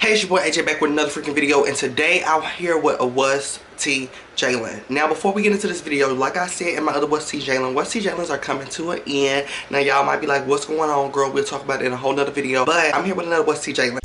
Hey, it's your boy AJ back with another freaking video, and today I'm here with a What's T Jalen. Now, before we get into this video, like I said in my other What's T Jalen's are coming to an end. Now, y'all might be like, what's going on, girl? We'll talk about it in a whole nother video, but I'm here with another What's T Jalen.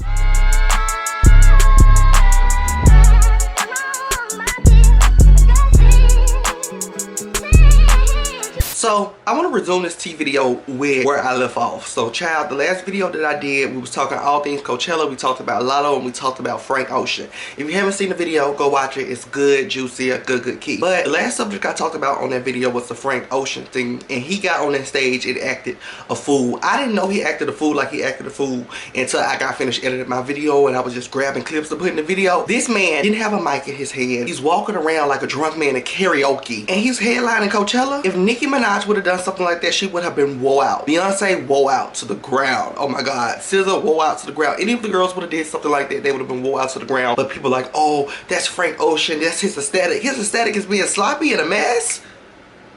So, I want to resume this T video with where I left off. So, child, the last video that I did, we was talking all things Coachella. We talked about Latto and we talked about Frank Ocean. If you haven't seen the video, go watch it. It's good, juicy, a good key. But the last subject I talked about on that video was the Frank Ocean thing. And he got on that stage and acted a fool. I didn't know he acted a fool like he acted a fool until I got finished editing my video and I was just grabbing clips to put in the video. This man didn't have a mic in his hand. He's walking around like a drunk man in karaoke. And he's headlining Coachella. If Nicki Minaj would have done something like that, she would have been wore out. Beyonce wore out to the ground. Oh my god. SZA wore out to the ground. Any of the girls would have did something like that, they would have been wore out to the ground. But people are like, oh, that's Frank Ocean, that's his aesthetic. His aesthetic is being sloppy and a mess.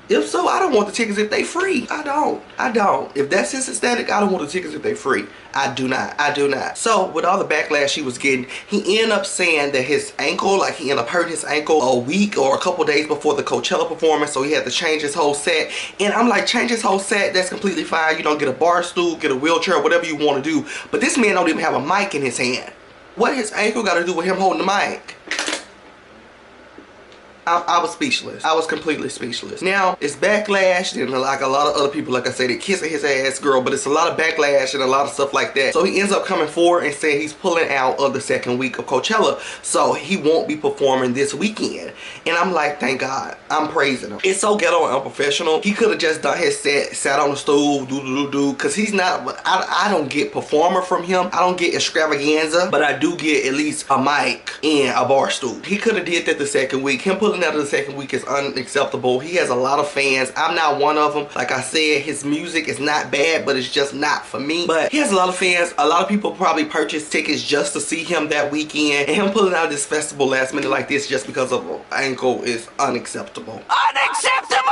If so, I don't want the tickets if they free. I don't. If that's his aesthetic, I don't want the tickets if they free. I do not. So, with all the backlash he was getting, he ended up saying that his ankle, like he ended up hurting his ankle a week or a couple days before the Coachella performance, so he had to change his whole set. And I'm like, change his whole set, that's completely fine. You don't get a bar stool, get a wheelchair, whatever you want to do. But this man don't even have a mic in his hand. What his ankle got to do with him holding the mic? I was speechless. I was completely speechless. Now, it's backlash and like a lot of other people, like I said, they kissing his ass, girl, but it's a lot of backlash and a lot of stuff like that. So he ends up coming forward and saying he's pulling out of the second week of Coachella. So he won't be performing this weekend. And I'm like, thank God. I'm praising him. It's so ghetto and unprofessional. He could have just done his set, sat on the stool, because he's not, I don't get performer from him. I don't get extravaganza, but I do get at least a mic and a bar stool. He could have did that the second week. Him pulling out of the second week is unacceptable. He has a lot of fans. I'm not one of them. Like I said, his music is not bad, but it's just not for me. But he has a lot of fans. A lot of people probably purchased tickets just to see him that weekend. And him pulling out of this festival last minute like this just because of an ankle is unacceptable. Unacceptable!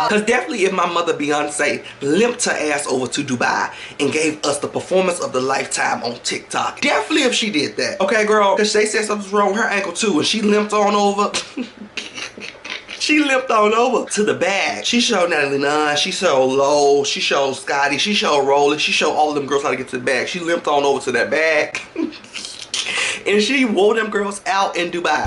Because definitely if my mother Beyonce limped her ass over to Dubai and gave us the performance of the lifetime on TikTok. Definitely if she did that. Okay, girl? Because they said something's wrong with her ankle too and she limped on over. She limped on over to the bag. She showed Natalie Nunn, she showed Low, she showed Scotty, she showed Rolly, she showed all of them girls how to get to the bag. She limped on over to that bag. And she wore them girls out in Dubai.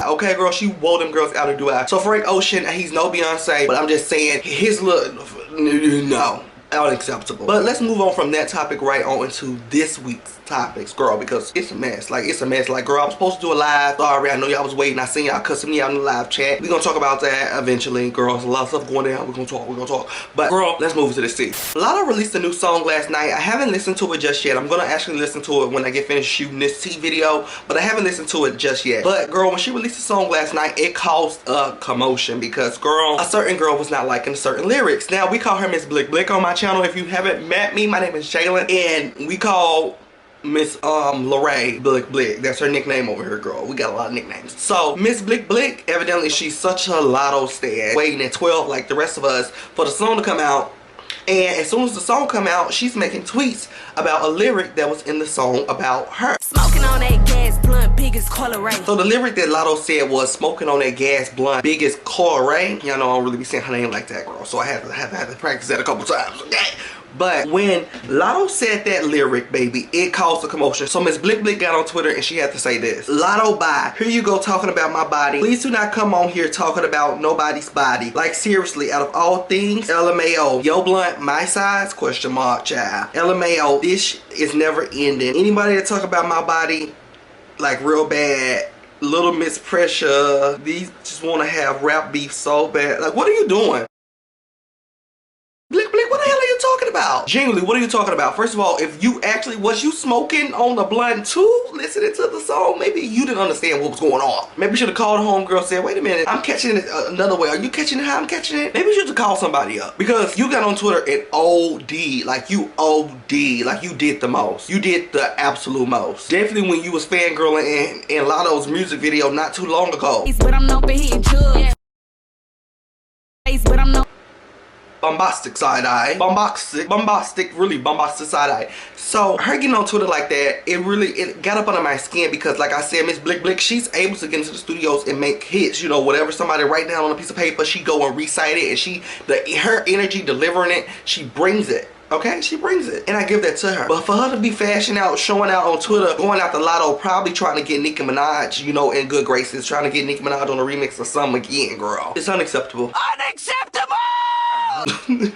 Okay, girl, she wore them girls out in Dubai. So Frank Ocean, he's no Beyonce, but I'm just saying his look, no. Unacceptable. But let's move on from that topic right on into this week's topics, girl, because it's a mess. Like, it's a mess. Like, girl, I was supposed to do a live. Sorry, I know y'all was waiting. I seen y'all cussing me out in the live chat. We're gonna talk about that eventually, girl. There's a lot of stuff going down. We're gonna talk. But, girl, let's move into this tea. Latto released a new song last night. I haven't listened to it just yet. I'm gonna actually listen to it when I get finished shooting this tea video, but I haven't listened to it just yet. But, girl, when she released the song last night, it caused a commotion because, girl, a certain girl was not liking certain lyrics. Now, we call her Miss Blick Blick on my channel. If you haven't met me, my name is Jalen, and we call Miss Leray Blick Blick. That's her nickname over here, girl. We got a lot of nicknames. So Miss Blick Blick, evidently she's such a Latto stan, waiting at 12 like the rest of us for the song to come out. And as soon as the song come out, she's making tweets about a lyric that was in the song about her. Smoking on that gas blunt, biggest Leray. So the lyric that Latto said was smoking on that gas blunt, biggest Leray. Y'all know I don't really be saying her name like that, girl. So I had to practice that a couple times. Okay. But when Latto said that lyric, baby, it caused a commotion. So Miss Blick Blick got on Twitter and she had to say this. Latto, bye. Here you go talking about my body. Please do not come on here talking about nobody's body. Like, seriously, out of all things, LMAO. Yo blunt, my size? Question mark, child. LMAO, this is never ending. Anybody that talk about my body, like, real bad, Little Miss Pressure, these just want to have rap beef so bad. Like, what are you doing? Blick Blick, what the hell are you talking about? Genuinely, what are you talking about? First of all, if you actually, was you smoking on the blunt too, listening to the song? Maybe you didn't understand what was going on. Maybe you should have called homegirl and said, wait a minute, I'm catching it another way. Are you catching it how I'm catching it? Maybe you should have called somebody up. Because you got on Twitter and OD, like you OD, like you did the most. You did the absolute most. Definitely when you was fangirling in Latto's music video not too long ago. But I'm known for hitting drugs. But I'm known bombastic side-eye. Really bombastic side-eye. So her getting on Twitter like that, it got up under my skin because, like I said, Miss Blick Blick, she's able to get into the studios and make hits. You know, whatever somebody write down on a piece of paper, she go and recite it, and her energy delivering it, she brings it. Okay, she brings it, and I give that to her. But for her to be fashioning out, showing out on Twitter, going out the Latto, probably trying to get Nicki Minaj, you know, in good graces, trying to get Nicki Minaj on a remix or something again, girl. It's unacceptable. Unacceptable!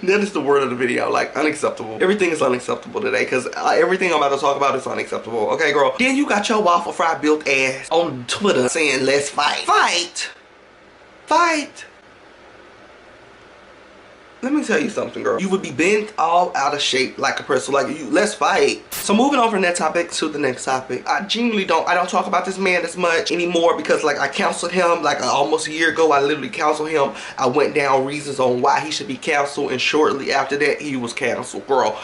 That is the word of the video, like, unacceptable. Everything is unacceptable today, because everything I'm about to talk about is unacceptable. Okay, girl? Then you got your waffle fry built ass on Twitter saying, let's fight. Fight! Let me tell you something, girl. You would be bent all out of shape like a person like you. Let's fight. So moving on from that topic to the next topic. I genuinely don't talk about this man as much anymore because, like, I counseled him like almost a year ago. I literally counseled him. I went down reasons on why he should be counseled, and shortly after that, he was canceled, girl.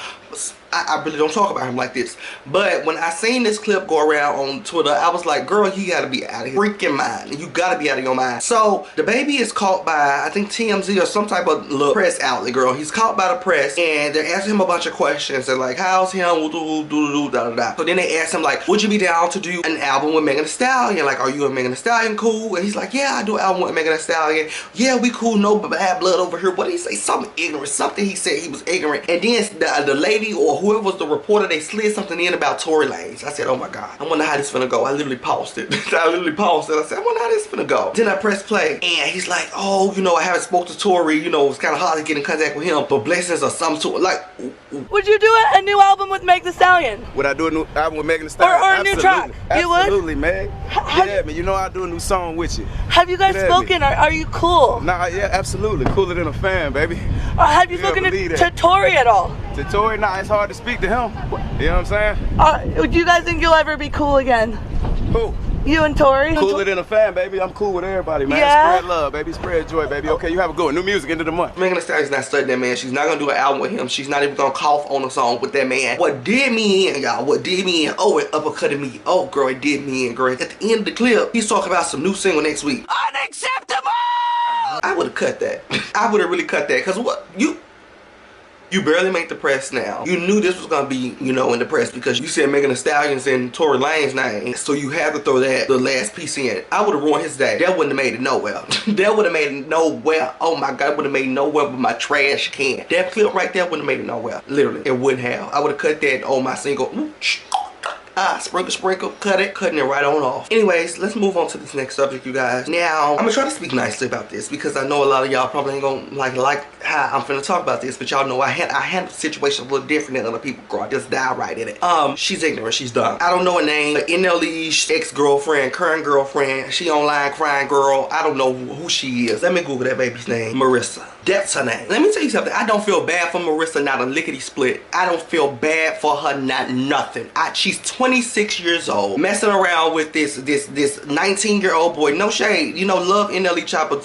I really don't talk about him like this. But when I seen this clip go around on Twitter, I was like, girl, you gotta be out of your freaking mind. You gotta be out of your mind. So Dababy is caught by, I think, TMZ or some type of little press outlet, girl. He's caught by the press, and they're asking him a bunch of questions. They're like, how's him? So then they asked him, like, would you be down to do an album with Megan Thee Stallion? Like, are you and Megan Thee Stallion cool? And he's like, yeah, I do an album with Megan Thee Stallion. Yeah, we cool, no bad blood over here. What did he say? Something ignorant. Something he said he was ignorant. And then the lady or whoever was the reporter, they slid something in about Tory Lanez. I said, oh my God, I wonder how this finna go. I literally paused it. I literally paused it. I said, I wonder how this finna go. Then I pressed play, and he's like, oh, you know, I haven't spoke to Tory. You know, it's kind of hard to get in contact with him, but blessings or some sort. Like, would you do a new album with Megan Thee Stallion? Would I do a new album with Megan Thee Stallion? Or a new track? You would? Absolutely, Meg. Yeah, man. You know I do a new song with you. Have you guys spoken? Are you cool? Nah, yeah, absolutely. Cooler than a fan, baby. Have you spoken to Tory at all? To Tory? Nah, it's hard to speak to him. You know what I'm saying? Do you guys think you'll ever be cool again? Who? You and Tory? Cooler than a fan, baby. I'm cool with everybody, man. Yeah. Spread love, baby. Spread joy, baby. Okay, you have a good one. New music, end of the month. Megan Thee Stallion's not studying that man. She's not gonna do an album with him. She's not even gonna cough on a song with that man. What did me in, y'all? What did me in? Oh, it uppercutted me. Oh, girl, it did me in, girl. At the end of the clip, he's talking about some new single next week. Unacceptable! I would have cut that. I would have really cut that. Cause what? You barely make the press now. You knew this was gonna be, you know, in the press because you said Megan Thee Stallion's in Tory Lanez's name. So you had to throw that, the last piece in. I would have ruined his day. That wouldn't have made it nowhere. That would have made it nowhere. Oh my God, it would have made nowhere but my trash can. That clip right there wouldn't have made it nowhere. Literally, it wouldn't have. I would have cut that on my single. Sprinkle, cutting it right on off. Anyways, let's move on to this next subject, you guys. Now, I'm gonna try to speak nicely about this because I know a lot of y'all probably ain't gonna like how I'm finna talk about this, but y'all know I handle the situation a little different than other people, girl. I just dive right in it. She's ignorant, she's dumb. I don't know her name, but NLE's ex-girlfriend, current girlfriend, she online crying girl. I don't know who she is. Let me Google that baby's name. Marissa. That's her name. Let me tell you something. I don't feel bad for Marissa, not a lickety split. I don't feel bad for her, not nothing. She's 26 years old, messing around with this 19-year-old boy. No shade, you know, love NLE Choppa.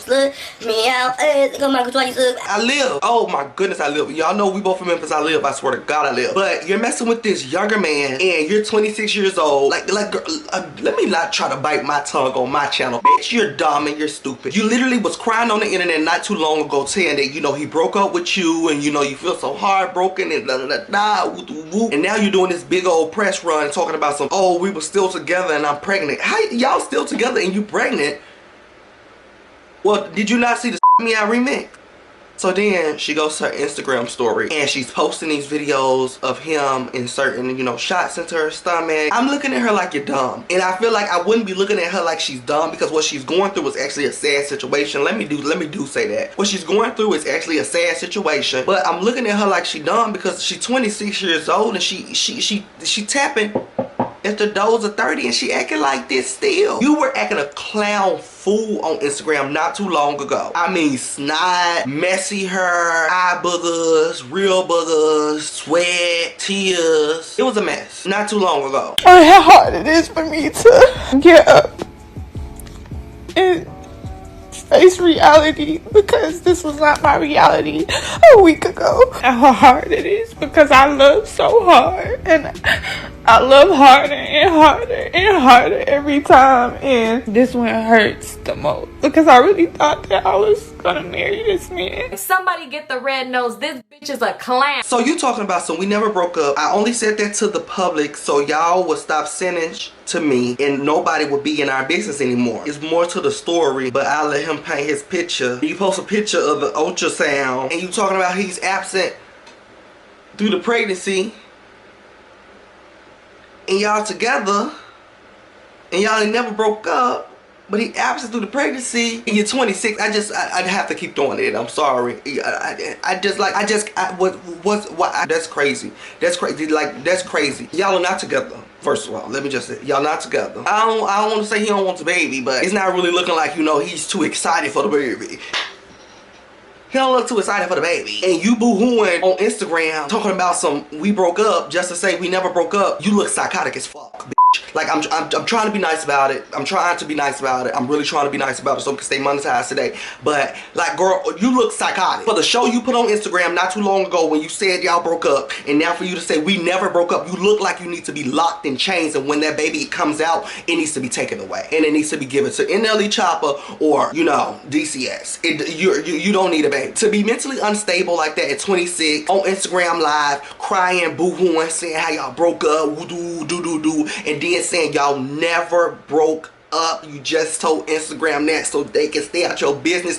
I live. Oh my goodness, I live. Y'all know we both from Memphis. I live. I swear to God, I live. But you're messing with this younger man, and you're 26 years old. Like, let me not try to bite my tongue on my channel. Bitch, you're dumb and you're stupid. You literally was crying on the internet not too long ago, saying that, you know, he broke up with you, and you know you feel so heartbroken and and now you're doing this big old press run talking about some, oh, we were still together and I'm pregnant. How y'all still together and you pregnant? Well, did you not see the Me Out remix? So then she goes to her Instagram story and she's posting these videos of him inserting, you know, shots into her stomach. I'm looking at her like you're dumb. And I feel like I wouldn't be looking at her like she's dumb because what she's going through is actually a sad situation. Let me do say that. What she's going through is actually a sad situation. But I'm looking at her like she's dumb because she's 26 years old and she tapping at the doors of 30 and she acting like this still. You were acting a clown fool on Instagram not too long ago. I mean, snot, messy hair, eye boogers, real boogers, sweat, tears. It was a mess not too long ago. Oh, how hard it is for me to get up and face reality because this was not my reality a week ago. And how hard it is because I love so hard and I love harder and harder and harder every time, and this one hurts the most because I really thought that I was gonna marry this man. Somebody get the red nose. This bitch is a clown. So you talking about some we never broke up. I only said that to the public so y'all would stop sending to me and nobody would be in our business anymore. It's more to the story, but I let him paint his picture. He posts a picture of the ultrasound and you talking about he's absent through the pregnancy and y'all together and y'all ain't never broke up. But he absent through the pregnancy and you're 26. I have to keep doing it. I'm sorry. That's crazy. That's crazy. Like, that's crazy. Y'all are not together. First of all, let me just say, y'all not together. I don't want to say he don't want the baby, but it's not really looking like, you know, he's too excited for the baby. He don't look too excited for the baby. And you boo-hooing on Instagram talking about some we broke up just to say we never broke up. You look psychotic as fuck, bitch. Like, I'm trying to be nice about it. I'm trying to be nice about it. I'm really trying to be nice about it so we can stay monetized today. But, like, girl, you look psychotic. For the show you put on Instagram not too long ago when you said y'all broke up, and now for you to say we never broke up, you look like you need to be locked in chains, and when that baby comes out, it needs to be taken away. And it needs to be given to NLE Choppa or, you know, DCS. You don't need a baby. To be mentally unstable like that at 26, on Instagram Live, crying, boo-hooing, saying how y'all broke up, woo-doo-doo-doo-doo, and then saying y'all never broke up. You just told Instagram that so they can stay out your business.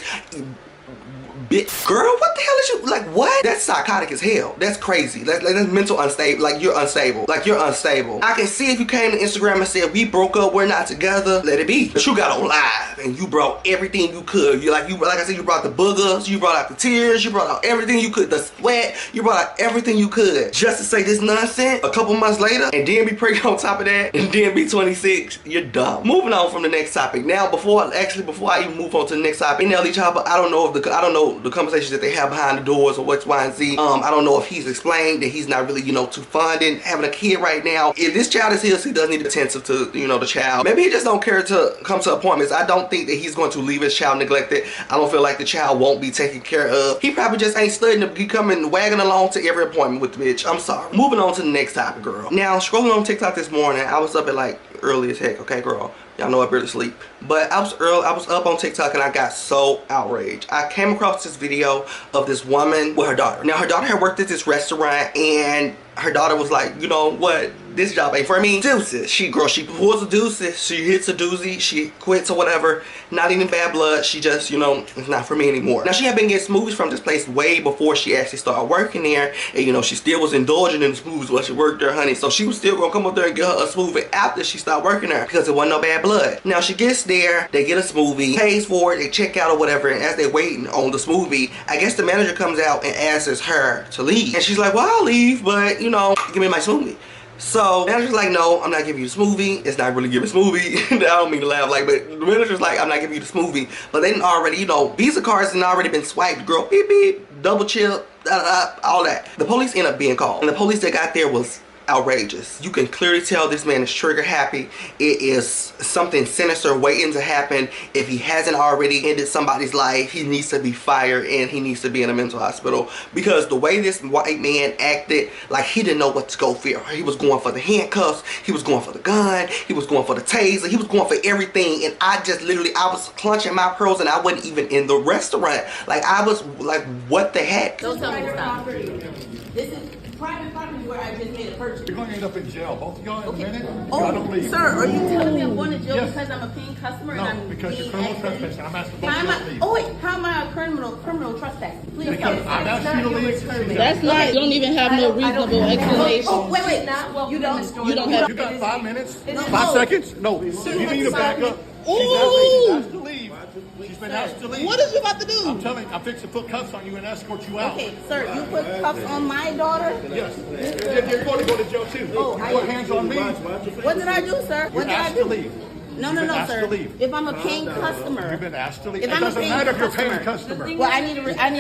Bitch. Girl, what the hell is you, like, what? That's psychotic as hell. That's crazy. That's mental unstable. Like, you're unstable. Like, you're unstable. I can see if you came to Instagram and said, we broke up, we're not together, let it be. But you got on live and you brought everything you could. Like I said, you brought the boogers, you brought out the tears, you brought out everything you could, the sweat, you brought out everything you could. Just to say this nonsense a couple months later and then be pregnant on top of that and then be 26, you're dumb. Moving on from the next topic. Now, before I even move on to the next topic, NLE Choppa, I don't know the conversations that they have behind the doors or X, Y, and Z. I don't know if he's explained that he's not really, you know, too fond in having a kid right now. If this child is his, he does need attention to, you know, the child. Maybe he just don't care to come to appointments. I don't think that he's going to leave his child neglected. I don't feel like the child won't be taken care of. He probably just ain't studying to be coming wagging along to every appointment with the bitch. I'm sorry. Moving on to the next topic, girl. Now, scrolling on TikTok this morning, I was up at like early as heck, okay, girl? Y'all know I barely sleep. But I was up on TikTok and I got so outraged. I came across this video of this woman with her daughter. Now, her daughter had worked at this restaurant and her daughter was like, you know what? This job ain't for me. Deuces. She pulls a deuces. She hits a doozy. She quits or whatever. Not even bad blood. She just, you know, it's not for me anymore. Now, she had been getting smoothies from this place way before she actually started working there. And, you know, she still was indulging in the smoothies while she worked there, honey. So she was still gonna come up there and get her a smoothie after she started working there because it wasn't no bad blood. Now, she gets there. They get a smoothie, pays for it, they check out or whatever. And as they're waiting on the smoothie, I guess the manager comes out and asks her to leave. And she's like, well, I'll leave, but, you know, give me my smoothie. So the manager's like, no, I'm not giving you the smoothie. It's not really giving smoothie. I don't mean to laugh, like, but the manager's like, I'm not giving you the smoothie. But they didn't already, you know, Visa cards had already been swiped, girl. Beep, beep, double chip, all that. The police ended up being called. And the police that got there was outrageous. You can clearly tell this man is trigger happy. It is something sinister waiting to happen. If he hasn't already ended somebody's life, he needs to be fired and he needs to be in a mental hospital because the way this white man acted, like he didn't know what to go for. He was going for the handcuffs, he was going for the gun, he was going for the taser, he was going for everything, and I just literally, I was clenching my pearls and I wasn't even in the restaurant. Like, I was like, what the heck? Don't tell me to stop. This is private property where I just made a purchase. You're going to end up in jail. Both of y'all in a minute. Oh, y'all don't leave. Sir, are you telling me I'm going to jail Yes. because I'm a paying customer No, and I'm because you're being criminal trespassing. I'm asking both How of am y'all to I? leave. Oh wait, how am I a criminal trespass? Please Because tell me. I've asked you to leave. That's not, you don't even have no reasonable explanation. Oh, wait. You don't. You don't have. You got 5 minutes? No. 5 seconds? No. You need to back up. She's Ooh. asked to leave. She's been asked to leave. What is you about to do? I'm telling you, I'm fixing to put cuffs on you and escort you out. Okay, sir, you put cuffs on my daughter? Yes. You're going to go to jail too. Oh, you put hands on me. What did I do, sir? What You're did I asked do? to leave. No, You've been asked sir. to leave. If I'm a paying customer. You've been asked to leave. If It I'm a doesn't paying matter if you're a paying customer. customer. Well, I need a refund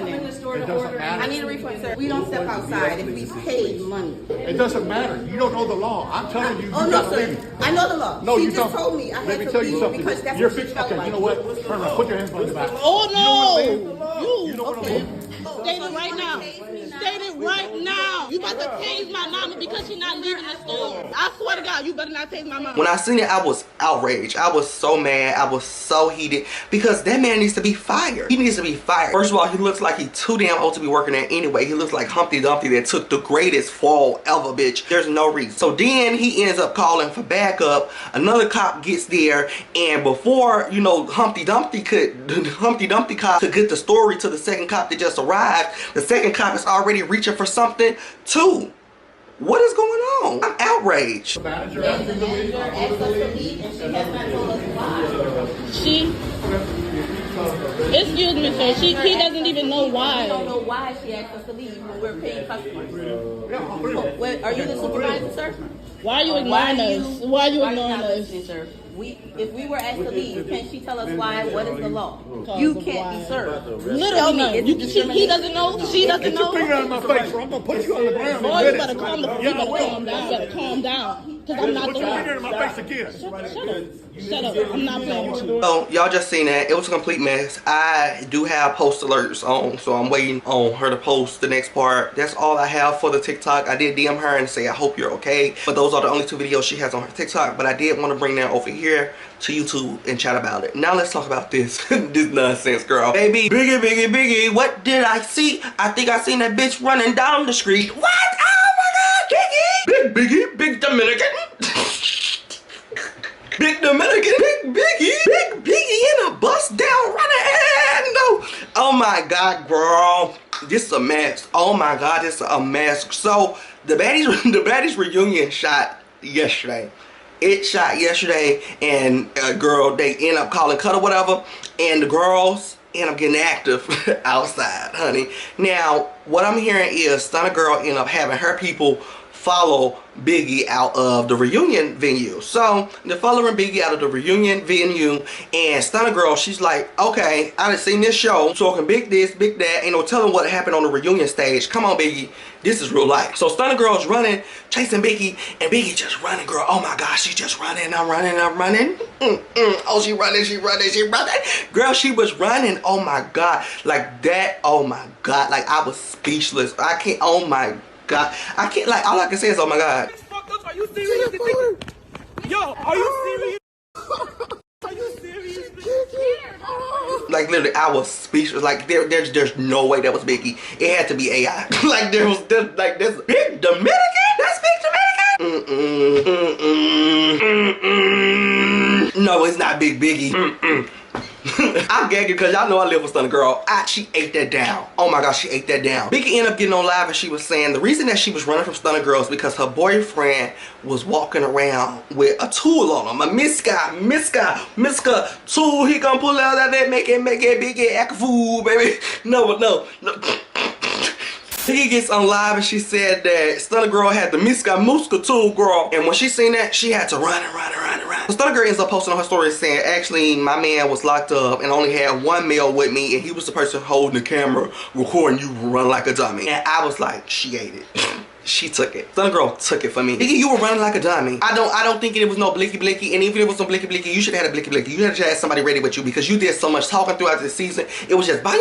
then. It doesn't matter. I need a refund, sir. We don't step outside if we paid money. It doesn't matter. You don't know the law. I'm telling you, Oh, you no, got to sir. leave. I know the law. No, she you just don't. told me I Let had me to tell you leave something. because that's You're what she fixing. felt Okay, like. you know what? Turn around. Put your hands behind your back. Oh no! You don't want to leave. David, right now. devastated right now. You about to tase my mama because she's not leaving the store. I swear to God, you better not tase my mama. When I seen it, I was outraged. I was so mad. I was so heated because that man needs to be fired. He needs to be fired. First of all, he looks like he's too damn old to be working there anyway. He looks like Humpty Dumpty that took the greatest fall ever, bitch. There's no reason. So then he ends up calling for backup. Another cop gets there, and before, you know, Humpty Dumpty cop could get the story to the second cop that just arrived, the second cop is already reaching for something too. What is going on? I'm outraged. The manager asked us to leave and she has not told us why. Excuse me, sir. He doesn't even know why. I don't know why she asked us to leave when we're paying customers. Are you the supervisor, sir? Why are you ignoring us? Why are you ignoring us? Sir? If we were asked to leave, can she tell us why? What is the law? You can't be served. Literally, he doesn't know. She doesn't know. Get your finger out of my face, or I'm gonna put you on the ground. Boy, you better calm down. You better calm down. Because I'm not Put the your one. finger in my face again. Shut up. I'm not playing with you. So y'all just seen that. It was a complete mess. I do have post alerts on, so I'm waiting on her to post the next part. That's all I have for the TikTok. I did DM her and say I hope you're okay, but those are the only 2 videos she has on her TikTok. But I did want to bring that over here to YouTube and chat about it. Now let's talk about this this nonsense, girl. Baby, Biggie, what did I see? I think I seen that bitch running down the street. What? Oh my God, Biggie! Big Biggie, big Dominican. Big Dominican, big Biggie in a bus down running. No. Oh my God, girl. This is a mess. Oh my God, this is a mess. So the baddies reunion shot yesterday. It shot yesterday, and girl, they end up calling cut or whatever, and the girls end up getting active outside, honey. Now, what I'm hearing is Stunna girl end up having her people follow Biggie out of the reunion venue. So they're following Biggie out of the reunion venue, and Stunna girl, she's like, okay, I done seen this show talking big this, big that, ain't no telling what happened on the reunion stage. Come on, Biggie, this is real life. So Stunna girl's running, chasing Biggie, and Biggie just running, girl. Oh my God, she just running. I'm running. Oh, she running. Girl, she was running. Oh my God, like that. Oh my God, like I was speechless. I can't. Oh my God, I can't, like, all I can say is, oh my God. Are you serious? Yo, are you serious? Are you serious? Like literally, I was speechless. Like there's no way that was Biggie. It had to be AI. Like this big Dominican. That's big Dominican. No, it's not Big Biggie. I'm gagging because y'all know I live with Stunna girl. She ate that down. Oh my God, she ate that down. Biggie ended up getting on live and she was saying the reason that she was running from Stunna girl is because her boyfriend was walking around with a tool on him. A Miska tool. He gonna pull out of that, make it Biggie act a fool, baby. No. Biggie gets on live and she said that Stunna girl had the Miska tool, girl. And when she seen that, she had to run. So Stunna girl ends up posting on her story saying, actually, my man was locked up and only had 1 male with me, and he was the person holding the camera, recording you run like a dummy. And I was like, she ate it. She took it. Stunna girl took it for me. Biggie, you were running like a dummy. I don't think it was no blicky, and even if it was no blicky, you should have had a blicky. You should have had somebody ready with you because you did so much talking throughout this season. It was just bitch,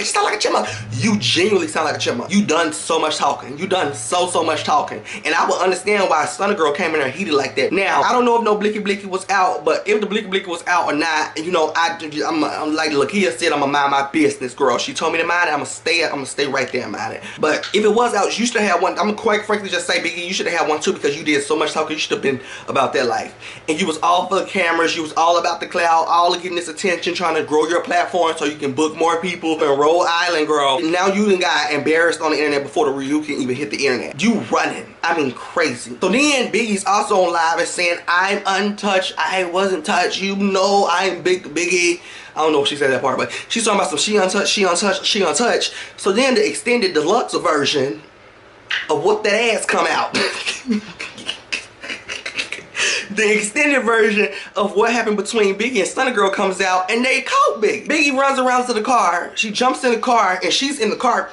sound like a chipmunk. You genuinely sound like a chipmunk. You done so much talking. You done so much talking. And I would understand why Stunna girl came in there heated like that. Now, I don't know if no blicky was out, but if the blicky was out or not, you know, I'm like Lakia said, I'm gonna mind my business, girl. She told me to mind it. I'm gonna stay right there and mind it. But if it was out, you should have had one. I'm gonna quite frankly just say, Biggie, you should have had one too because you did so much talking. You should have been about that life. And you was all for the cameras. You was all about the cloud, all of getting this attention, trying to grow your platform so you can book more people in Rhode Island, girl. And now you done got embarrassed on the internet before the review can even hit the internet. You running. I mean, crazy. So then Biggie's also on live and saying, I'm untouched. I wasn't touched. You know I'm Biggie. I don't know if she said that part, but she's talking about some she untouched. So then the extended deluxe version of what that ass come out. The extended version of what happened between Biggie and Stunna girl comes out, and they caught Biggie. Biggie runs around to the car. She jumps in the car, and she's in the car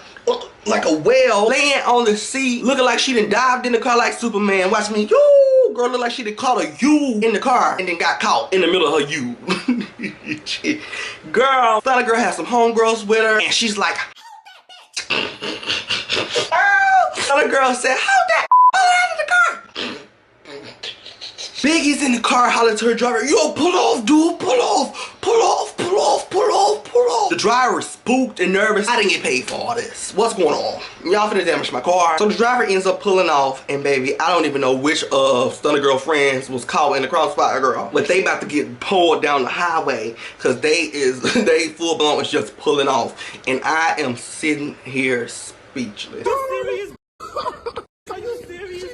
like a whale, laying on the seat, looking like she done dived in the car like Superman. Watch me, you girl, look like she done caught a U in the car and then got caught in the middle of her U. Girl, Stunna girl has some homegirls with her, and she's like, Other girl said, hold that out of the car. Biggie's in the car hollering to her driver, yo, pull off, dude, pull off, pull off, pull off, pull off, pull off. The driver is spooked and nervous. I didn't get paid for all this. What's going on? Y'all finna damage my car. So the driver ends up pulling off, and baby, I don't even know which of Stunna girl friends was caught in the crossfire, girl. But they about to get pulled down the highway, cause they full blown is just pulling off. And I am sitting here speechless. Are you serious?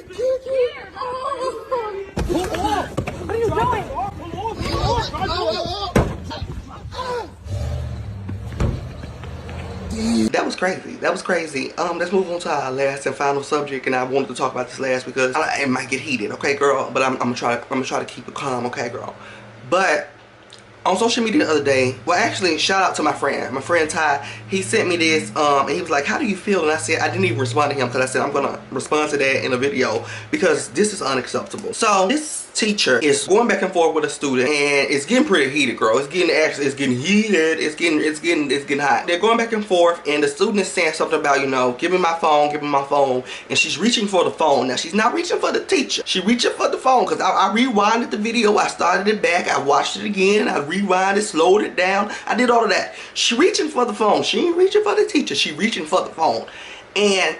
Pull off! What are you doing? That was crazy. That was crazy. Let's move on to our last and final subject, and I wanted to talk about this last because it might get heated, okay, girl? But I'm gonna try to keep it calm, okay, girl? But on social media the other day, well, actually, shout out to my friend Ty. He sent me this, and he was like, how do you feel? And I said, I didn't even respond to him because I said I'm gonna respond to that in a video because this is unacceptable. So this teacher is going back and forth with a student, and it's getting pretty heated, girl. It's getting heated. It's getting hot. They're going back and forth, and the student is saying something about, you know, give me my phone, and she's reaching for the phone. Now she's not reaching for the teacher. She's reaching for the phone because I rewinded the video. I started it back. I watched it again. I rewinded, slowed it down. I did all of that. She reaching for the phone. She ain't reaching for the teacher. She reaching for the phone, and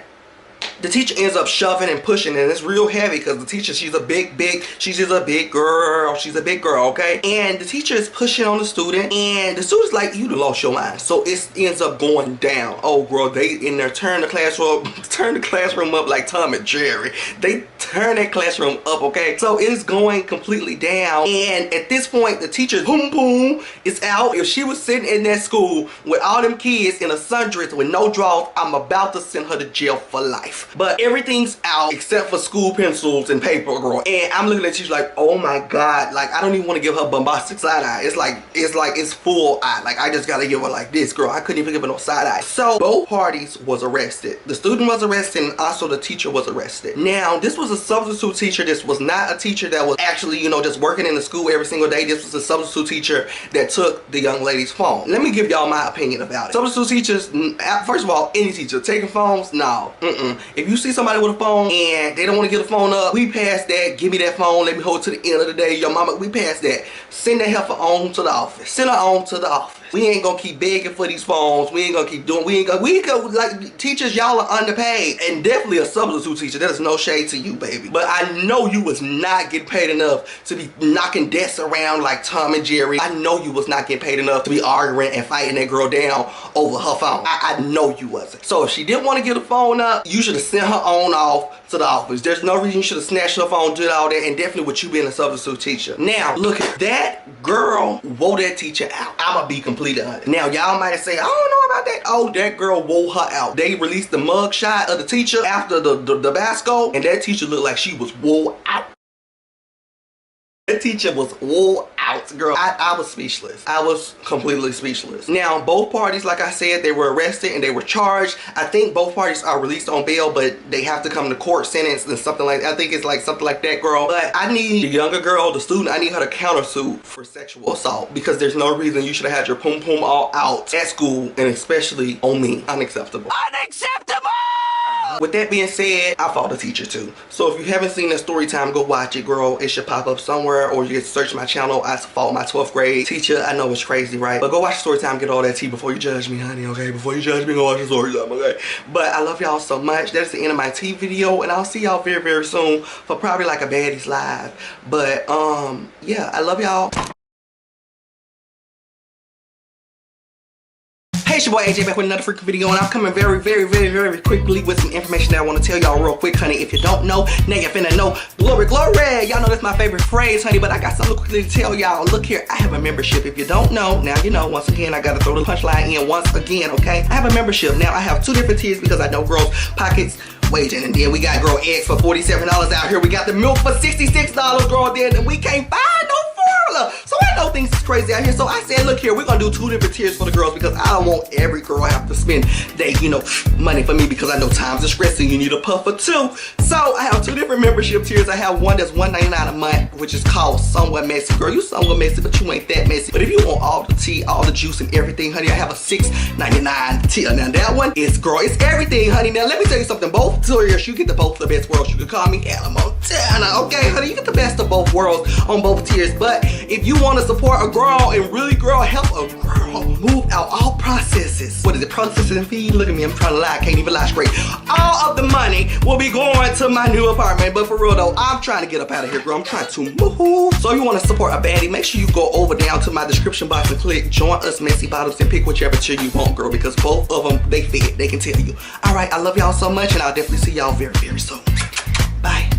the teacher ends up shoving and pushing, and it's real heavy because the teacher, she's a big girl. She's a big girl, okay? And the teacher is pushing on the student, and the student's like, you done lost your mind. So it ends up going down. Oh, girl, they in there turn the classroom up like Tom and Jerry. They turn that classroom up, okay? So it is going completely down, and at this point, the teacher's boom is out. If she was sitting in that school with all them kids in a sundress with no drawers, I'm about to send her to jail for life. But everything's out except for school pencils and paper, girl. And I'm looking at you like, oh my god, like I don't even want to give her bombastic side eye. It's full eye. Like I just gotta give her like this, girl. I couldn't even give her no side eye. So both parties was arrested. The student was arrested, and also the teacher was arrested. Now this was a substitute teacher. This was not a teacher that was actually, you know, just working in the school every single day. This was a substitute teacher that took the young lady's phone. Let me give y'all my opinion about it. Substitute teachers, first of all, any teacher taking phones, no. If you see somebody with a phone and they don't want to get the phone up, we past that. Give me that phone. Let me hold it to the end of the day. Your mama, we past that. Send that heifer on to the office. Send her on to the office. We ain't gonna keep begging for these phones. We ain't gonna keep doing, we ain't gonna, like, teachers, y'all are underpaid. And definitely a substitute teacher. That is no shade to you, baby. But I know you was not getting paid enough to be knocking desks around like Tom and Jerry. I know you was not getting paid enough to be arguing and fighting that girl down over her phone. I know you wasn't. So if she didn't want to get a phone up, you should have sent her on off to the office. There's no reason you should have snatched her phone, did all that, and definitely with you being a substitute teacher. Now, look at that girl wore that teacher out. I'ma be completely honest. Now, y'all might say, I don't know about that. Oh, that girl wore her out. They released the mug shot of the teacher after the basco, and that teacher looked like she was wore out. That teacher was wore out, girl. I was speechless. I was completely speechless. Now, both parties, like I said, they were arrested and they were charged. I think both parties are released on bail, but they have to come to court sentence and something like that. I think it's like something like that, girl. But I need the younger girl, the student, I need her to countersue for sexual assault because there's no reason you should have had your pum pum all out at school, and especially on me. Unacceptable. Unacceptable! With that being said, I fought the teacher too. So if you haven't seen that story time, go watch it, girl. It should pop up somewhere, or you can search my channel. I fought my 12th grade teacher. I know it's crazy, right? But go watch the story time, get all that tea before you judge me, honey, okay? Before you judge me, go watch the story time, okay? But I love y'all so much. That's the end of my tea video, and I'll see y'all very, very soon for probably like a baddies live. But yeah, I love y'all. Hey, it's your boy AJ back with another freaking video, and I'm coming very, very, very, very quickly with some information that I want to tell y'all real quick, honey. If you don't know, now you finna know. Glory, glory! Y'all know that's my favorite phrase, honey, but I got something quickly to tell y'all. Look here, I have a membership. If you don't know, now you know. Once again, I gotta throw the punchline in once again, okay? I have a membership. Now, I have two different tiers because I know girls' pockets waging, and then we got girl eggs for $47 out here. We got the milk for $66, girl, then, and we can't find no formula. So ain't no know things is crazy out here. So I said, look here, we're gonna do 2 different tiers for the girls because I don't want every girl have to spend their, you know, money for me because I know times are stressing. You need a puff for 2. So I have 2 different membership tiers. I have one that's $1.99 a month, which is called Somewhat Messy. Girl, you somewhat messy, but you ain't that messy. But if you want all the tea, all the juice and everything, honey, I have a $6.99 tier. Now that one is, girl, it's everything, honey. Now let me tell you something. Both tiers, you get the both of the best worlds. You can call me Hannah Montana, okay, honey? You get the best of both worlds on both tiers. But if you want to support a girl and really, girl, help a girl move out all processes. What is it? Processing and feed? Look at me, I'm trying to lie. I can't even lie straight. All of the money will be going to my new apartment. But for real though, I'm trying to get up out of here, girl. I'm trying to move. So if you want to support a baddie, make sure you go over down to my description box and click join us Messy Bottoms and pick whichever tier you want, girl, because both of them, they fit. They can tell you. All right, I love y'all so much, and I'll definitely see y'all very, very soon. Bye.